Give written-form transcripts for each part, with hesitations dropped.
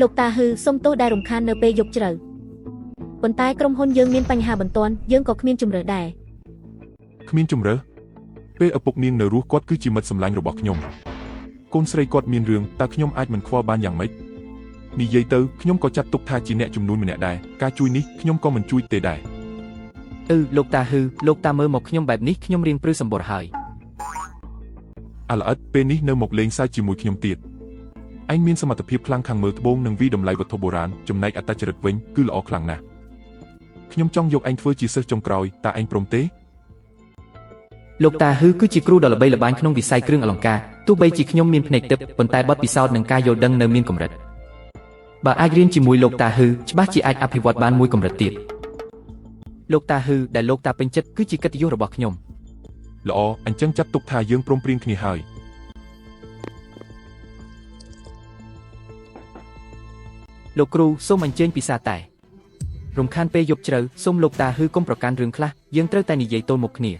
លោកតាហ៊ឺសុំទោសដែលរំខាននៅពេលយប់ជ្រៅប៉ុន្តែក្រុមហ៊ុនយើងមានបញ្ហាបន្ទាន់យើងក៏គ្មានជំរើសដែរគ្មានជំរើសពេលឪពុកនាងនៅរស់គាត់គឺជាមិត្តសម្លាញ់របស់ខ្ញុំកូនស្រីគាត់មានរឿងតើខ្ញុំអាចមិនខ្វល់បានយ៉ាងម៉េចនិយាយទៅខ្ញុំក៏ចាត់ទុកថាជាអ្នកចំនួនម្នាក់ដែរការជួយនេះខ្ញុំក៏មិនជួយទេដែរលោកតាហ៊ឺលោកតាមើលមកខ្ញុំបែបនេះខ្ញុំរៀងព្រឺសម្បុរហើយអាល្អិតពេលនេះនៅមកលេងសើចជាមួយខ្ញុំទៀតឯងមានសមត្ថភាពខ្លាំងខាងមើលត្បូងនិងវិតម្លៃវត្ថុបុរាណចំណែកអត្តចរិតវិញគឺល្អខ្លាំងណាស់ខ្ញុំចង់យកឯងធ្វើជាសិស្សចុងក្រោយតើឯងព្រមទេលោកតាហ៊ឺគឺជាគ្រូដ៏ល្បីល្បាញក្នុងវិស័យគ្រឿងអលង្ការទោះបីជាខ្ញុំមានភ្នែកទិព្វប៉ុន្តែបទពិសោធន៍និងការយល់ដឹងនៅមានកម្រិតបើអាចរៀនជាមួយលោកតាហ៊ឺច្បាស់ជាអាចអភិវឌ្ឍបានមួយកម្រិតទៀតលោកតាហ៊ឺដែលលោកតាពេញចិត្តគឺជាកិត្តិយសរបស់ខ្ញុំល្អអញ្ចឹងចាត់ទុកថាយើងព្រមព្រៀងគ្នាហើយលោកគ្រូសូមអញ្ជើញពិសាតែរំខានពេលយប់ជ្រៅសូមលោកតាហ៊ឺកុំប្រកាន់រឿងខ្លះយើងត្រូវតែនិយាយទល់មុខគ្នា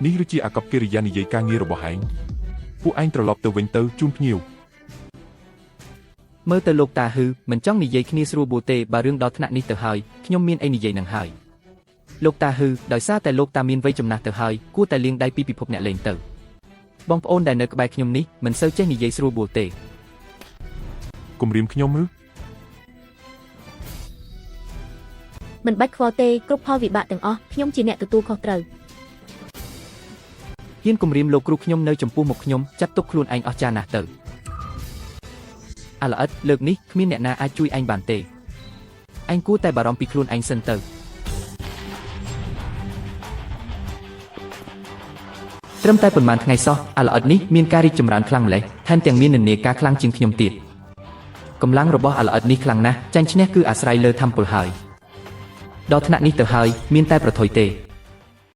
នេះឬជាអាកប្បកិរិយានិយាយការងាររបស់ឯងពួកឯងត្រឡប់ទៅវិញទៅជូនភ្ញៀវមើលទៅលោកតាហ៊ឺមិនចង់និយាយគ្នាស្រួលបួលទេបើរឿងដល់ថ្នាក់នេះទៅហើយខ្ញុំមានអីនិយាយនឹងហើយលោកតាហ៊ឺដោយសារតែលោកតាមានវ័យចំណាស់ទៅហើយគួរតែលាងដៃពីពិភពអ្នកលេងទៅបងប្អូនដែលនៅក្បែរខ្ញុំនេះមិនសូវចេះនិយាយស្រួលបួលទេគំរាមខ្ញុំឬមិនបាច់ខ្វល់ទេគ្រប់ផលវិបាកទាំងអស់ខ្ញុំជាអ្នកទទួលខុសត្រូវហ៊ានគំរាមលោកគ្រូខ្ញុំនៅចំពោះមុខខ្ញុំចាត់ទុកខ្លួនឯងអស្ចារ្យណាស់ទៅអាល្អិតលើកនេះគ្មានអ្នកណាអាចជួយឯងបានទេឯងគួរតែបារម្ភពីខ្លួនឯងសិនទៅត្រឹមតែប៉ុន្មានថ្ងៃសោះអាល្អិតនេះមានការរីកចម្រើនខ្លាំងម្ល៉េះថែមទាំងមាននិន្នាការខ្លាំងជាងខ្ញុំទៀតកម្លាំងរបស់អាល្អិតនេះខ្លាំងណាស់ចាញ់ឈ្នះគឺអាស្រ័យលើថាមពលហើយដល់ថ្នាក់នេះទៅហើយមានតែប្រថុយទេ